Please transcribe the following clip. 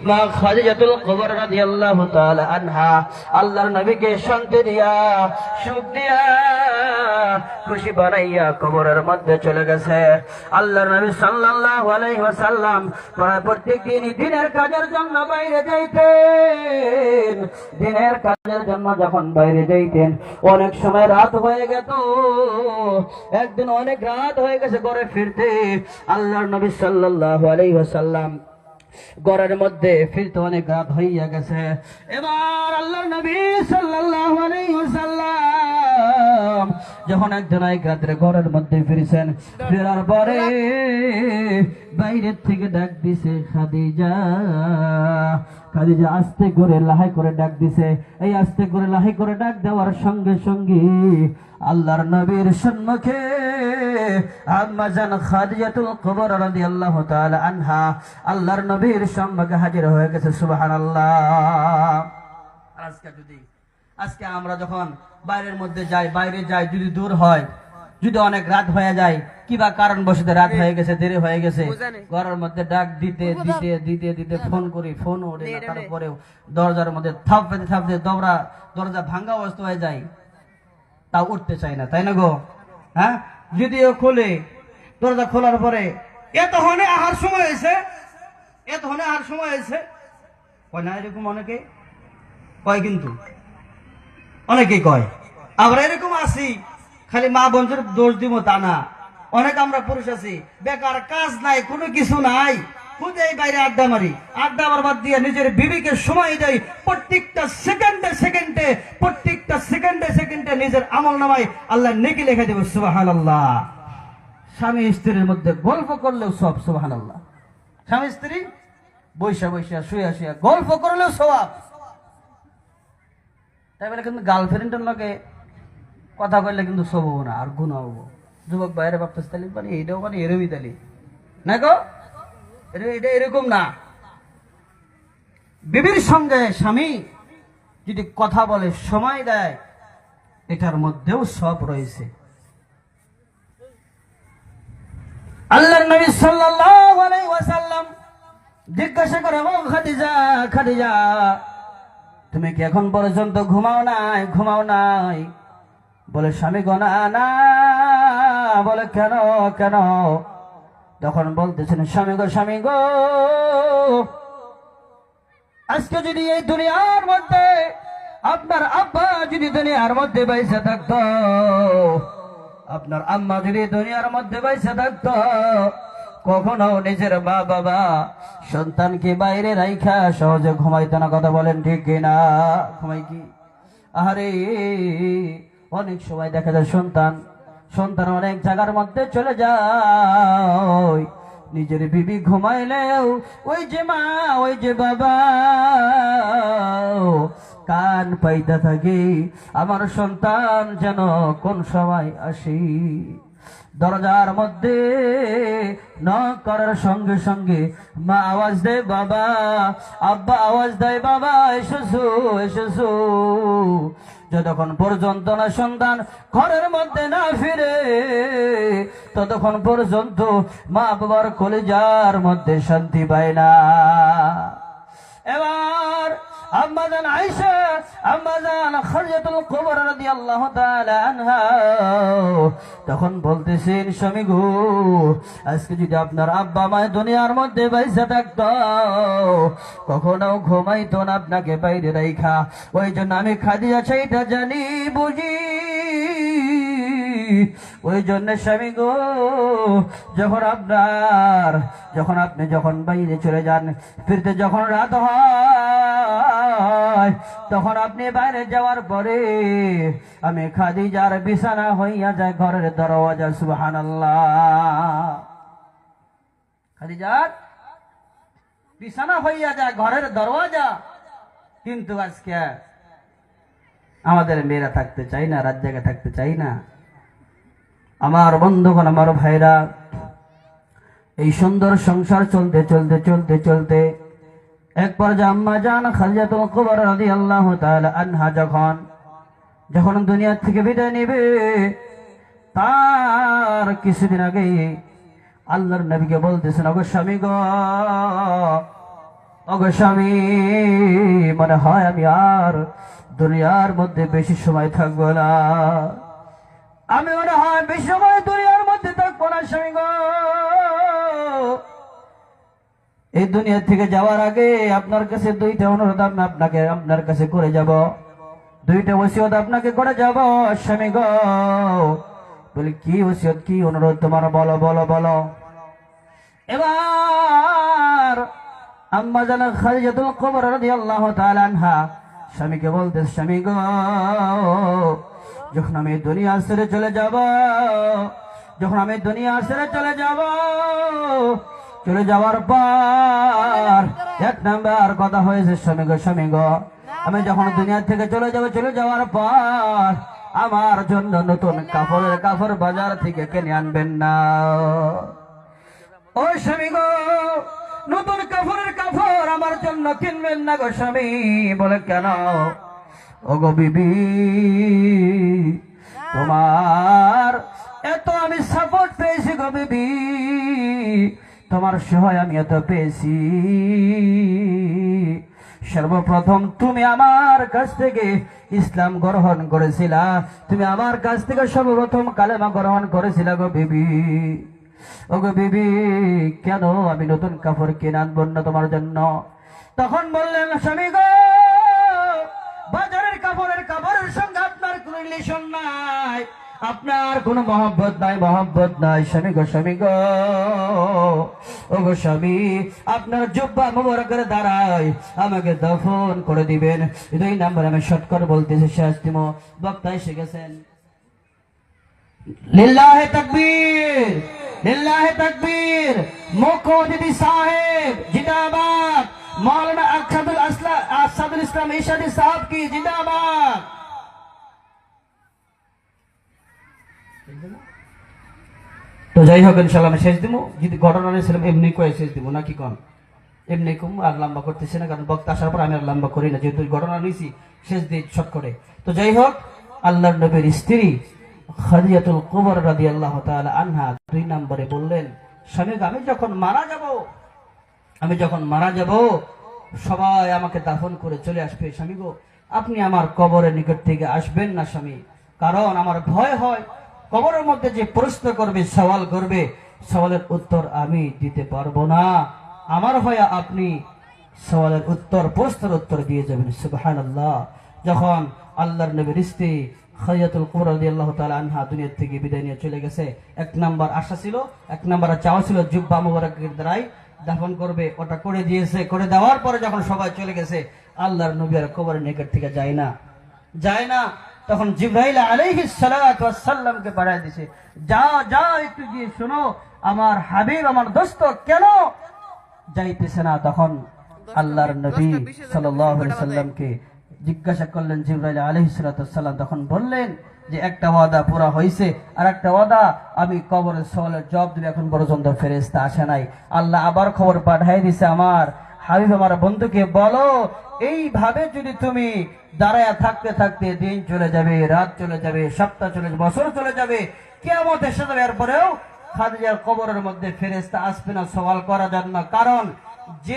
মা খাদিজাতুল কুবরা রাদিয়াল্লাহু তাআলা আনহা আল্লাহর নবীকে শান্তি দিয়া সুখ দিয়া খুশি বানাইয়া কবরের মধ্যে চলে গেছে। আল্লাহর নবী সাল্লাল্লাহু আলাইহি ওয়াসাল্লাম প্রত্যেকদিন দিনের কাজের জন্য বাইরে যাইতেন। দিনের কাজের জন্য যখন বাইরে যাইতেন অনেক সময় রাত হয়ে যেত। একদিন অনেক রাত হয়ে গেছে ঘরে ফিরতে। আল্লাহর নবী সাল্লাল্লাহু আলাইহি ওয়াসাল্লাম ঘরের মধ্যে ফিরতে অনেক রাত হইয়া গেছে। এবার আল্লাহর নবী সাল্লাল্লাহু আলাইহি ওয়াসাল্লাম যখন একদিন এক রাত্রে ঘরের মধ্যে ফিরেছেন, ফেরার পরে বাইরের থেকে ডাক দিছে খাদিজা। খাদিজা আস্তে করে লাহাই করে ডাক দিছে। এই আস্তে করে লাহাই করে ডাক দেওয়ার সঙ্গে সঙ্গে আল্লাহর নবীর সম্মুখে আম্মা জান খাদিজাতুল কুবরা রাদিয়াল্লাহু তাআলা আনহা আল্লাহর নবীর সম্মুখে হাজির হয়ে গেছে। সুবহানাল্লাহ। আজকে আমরা যখন বাইরের মধ্যে যাই, বাইরে যাই, যদি দূর হয়, যদি অনেক রাত হয়ে যায়, কিবা কারণ বশত রাত হয়ে গেছে, দেরি হয়ে গেছে, ঘরের মধ্যে ডাক দিতে দিতে দিতে দিতে ফোন করি, ফোন ওঠে না, তারপরে দরজার মধ্যে থাপতে থাপতে দরজা ভাঙ্গা অবস্থা হয়ে যায়, তাও উঠতে চাই না, তাই না গো? হ্যাঁ, যদিও খোলে, দরজা খোলার পরে এতক্ষণে আহার সময় হয়েছে, এতক্ষণে আহার সময় হয়েছে কয় না, এরকম অনেকে কয়, কিন্তু অনেকেই কয়। আমরা এরকম আছি, খালি মা বোনদের দোষ দিব তা না। অনেক আমরা পুরুষ আছি, বেকার, কাজ নাই, কোনো কিছু নাই, খুঁজে বাইরে আড্ডা মারি, আড্ডা মারবার দিয়ে নিজের বিবিকে সময় দেয়। প্রত্যেকটা সেকেন্ডে সেকেন্ডে, প্রত্যেকটা সেকেন্ডে সেকেন্ডে নিজের আমল নামায় আল্লাহ নেকি লেখা দেবে। সুবহানাল্লাহ। স্বামী স্ত্রীর মধ্যে গল্প করলেও সব। সুবহানাল্লাহ। স্বামী স্ত্রী বৈশা বৈশা শুয়ে শুয়ে গল্প করলেও সওয়াব। তাই বলে কিন্তু গার্লফ্রেন্ডের লোকে কথা বললে কিন্তু সব হবো না, আর গুণা হবো। যুবক বাইরে ভাবতেছে তালি মানে এইটাও মানে এরমই তালি না গো, এটা এরকম না। বিবির সঙ্গে স্বামী যদি কথা বলে, সময় দেয়, এটার মধ্যেও সব রয়েছে। আল্লাহর নবী সাল্লাল্লাহু আলাইহি ওয়াসাল্লাম জিজ্ঞাসা করে, ও খাদিজা, খাদিজা, তুমি কি এখন পর্যন্ত ঘুমাও নাই? ঘুমাও নাই? বলে স্বামী গো না না। বলে কেন কেন? তখন বলতেছেন, স্বামী গো, স্বামী গো, আজকে যদি এই দুনিয়ার মধ্যে আপনার আব্বা যদি দুনিয়ার মধ্যে বাইসা থাকতো, আপনার আম্মা যদি দুনিয়ার মধ্যে বাইসা থাকতো, কখনো নিজের মা বাবা সন্তানকে বাইরে রাইখা সহজে ঘুমাইতো না। কথা বলেন ঠিক কিনা? ঘুমাই কি? আরে অনেক সময় দেখা যায় সন্তান অনেক জায়গার মধ্যে চলে যায়, নিজের বিবি ঘুমাইলেও ওই যে মা, ওই যে বাবা কান পাইতে থাকে, আমার সন্তান যেন কোন সময় আসি। দরজার মধ্যে নক করার সঙ্গে সঙ্গে মা আওয়াজ দেয় বাবা, আব্বা আওয়াজ দেয় বাবা, এসেছো এসেছো। যতক্ষণ পর্যন্ত না সন্তান ঘরের মধ্যে না ফিরে, ততক্ষণ পর্যন্ত মা বাবার কলিজার মধ্যে শান্তি পায় না। এবার আম্মা জান আয়েশা, আম্মা জান খাদিজাতুল কুবরা রাদিয়াল্লাহু তাআলা আনহা তখন বলতেছেন, স্বামী গো, আজকে যদি আপনার আব্বা মা দুনিয়ার মধ্যে বাইসা থাকতো, কখনো ঘুমাইতো না আপনাকে বাইরে রাইখা। ওই জন্য আমি খাদিজা সেইটা জানি বুঝি। ওই জন্য স্বামী গো, যখন আপনি বাইরে চলে যান, ফিরতে যখন রাত হয়, তখন আপনি বাইরে যাওয়ার পরে আমি খাদিজার বিছানা হইয়া যায় ঘরের দরওয়াজা। সুবহানাল্লাহ। খাদিজার বিছানা হইয়া যায় ঘরের দরওয়াজা। কিন্তু আজকে আমাদের মেয়েরা থাকতে চাই না, রাত জায়গা থাকতে চাই না। আমার বন্ধুগণ, আমার ভাইরা, এই সুন্দর সংসার চলতে চলতে চলতে চলতে এক পর্যায়ে আম্মা জান খাদিজাতুল কুবরা রাদিয়াল্লাহু তাআলা আনহা যখন দুনিয়া থেকে বিদায় নেবে, তার কিছুদিন আগে আল্লাহর নবীকে বলতেছেন, ওগো স্বামী গো, ওগো স্বামী, মনে হয় আমি আর দুনিয়ার মধ্যে বেশি সময় থাকবো না। আমি মনে হয় বেশি সময় দুনিয়ার মধ্যে থাকবো না স্বামী গো। এই দুনিয়া থেকে যাওয়ার আগে আপনার কাছে দুইটা অনুরোধ আমি আপনার কাছে করে যাব, দুইটা ওসিয়ত আপনাকে করে যাব স্বামী গো। বলি কি ওসিয়ত, কি অনুরোধ তোমার, বলো বলো বলো। এবার আম্মা জানা খাদিজাতুল কুবরা রাদিয়াল্লাহু তাআলা আনহা স্বামীকে বলতে, স্বামী গো, যখন আমি দুনিয়া ছেড়ে চলে যাব, যখন আমি দুনিয়া ছেড়ে চলে যাব, চলে যাওয়ার পর এক নাম্বার কথা হয়েছে স্বামী গো, স্বামী গো, আমি যখন দুনিয়া থেকে চলে যাব, চলে যাওয়ার পর আমার জন্য নতুন কাপড় বাজার থেকে কিনে আনবেন না। ও স্বামী গো, নতুন কাপড় আমার জন্য কিনবেন না গো স্বামী। বলে কেন? ও গো বিবি, তোমার এত আমি সাপোর্ট পেয়েছি গো বিবি, তোমার সহায় আমি এত পেয়েছি। সর্বপ্রথম তুমি আমার কাছ থেকে ইসলাম গ্রহণ করেছিলা, তুমি আমার কাছ থেকে সর্বপ্রথম কালেমা গ্রহণ করেছিলা গো বিবি। ও গো বিবি, কেন আমি নতুন কাপড় কিনে আনবো না তোমার জন্য? তখন বললেন, স্বামী গো, বাজারের কাপড়ের সঙ্গে আপনার কোন রিলেশন নাই, আপনার কোনো মহব্বত নাই স্বামী গো, স্বামী গো। ও গো স্বামী, আপনার জুব্বা মুবারকের দ্বারাই আমাকে দাফন করে দিবেন। 2 নাম্বার আমি শর্ট করে বলতেছি, শেষ দিব, বক্তা এসে গেছেন। লিল্লাহে তাকবীর, লিল্লাহে তাকবীর। মুখ্য অতিথি সাহেব জিন্দাবাদ, মৌলানা আসাদুল ইসলাম ইরশাদি সাহেব কি জিন্দাবাদ। তো যাই হোক, ইনশাআল্লাহ আমি শেষ দিব। যদি ঘটনা নিয়েছিলাম এমনি কয়ে শেষ দিব, নাকি কোন এমনি কম আর লম্বা করতেছি না, কারণ বক্তা আসার পর আমি আর লম্বা করি না, যেহেতু ঘটনা নিয়েছি শেষ দিয়ে শর্ট করে। তো যাই হোক, আল্লাহর নবীর স্ত্রী খাদিজাতুল কুবরা রাদিয়াল্লাহু তাআলা আনহা 2 নম্বরে বললেন, স্বামী আমি যখন মারা যাব সবাই আমাকে দাফন করে চলে আসবে, স্বামী গো আপনি আমার কবরের নিকট থেকে আসবেন না স্বামী, কারণ আমার ভয় হয় কবরের মধ্যে যে প্রশ্ন করবে, সওয়াল করবে, সওয়ালের উত্তর আমি দিতে পারবো না, আমার ভয় আপনি সওয়ালের উত্তর, প্রশ্নের উত্তর দিয়ে যাবেন। সুবহানাল্লাহ। যখন আল্লাহর নবীর স্ত্রী খাদিজাতুল কুবরা রাদিয়াল্লাহু তাআলা আনহা দুনিয়া থেকে বিদায় নিয়ে চলে গেছে, 1 নাম্বার আশা ছিল, 1 নাম্বার চাওয়া ছিল জুব্বা মুবারকের দ্বারাই দাফন করবে, ওটা করে দিয়েছে। করে দেওয়ার পরে যখন সবাই চলে গেছে, আল্লাহর নবী আর কবরের নিকট থেকে যায় না। তখন জিবরাইল আলাইহিস সালাতু ওয়াস সালামকে পাঠিয়ে দিয়েছে, যাও একটু গিয়ে শোনো আমার হাবিব, আমার দোস্ত কেন যাইতেছে না। তখন আল্লাহর নবী সাল্লাল্লাহু আলাইহি সাল্লামকে জিজ্ঞাসা করলেন জিবরাইল আলাইহিস সালাতু ওয়াস সালাম, তখন বললেন যে একটা ওয়াদা পুরা হয়েছে, আর একটা ওয়াদা আমি কবরের সওয়ালের জবাব দেব, এখন পর্যন্ত ফেরেশতা আসে নাই। আল্লাহ আবার খবর পাঠিয়ে দিয়েছে, আমার হাবিব আমার বন্ধুকে বলো, এইভাবে যদি তুমি দাঁড়ায়া থাকতে থাকতে দিন চলে যাবে, রাত চলে যাবে, সপ্তাহ চলে যাবে, বছর চলে যাবে, কিয়ামত এসে যাবে, এরপরেও খাদিজার কবরের মধ্যে ফেরেশতা আসবে না সওয়াল করার জন্য, কারণ যে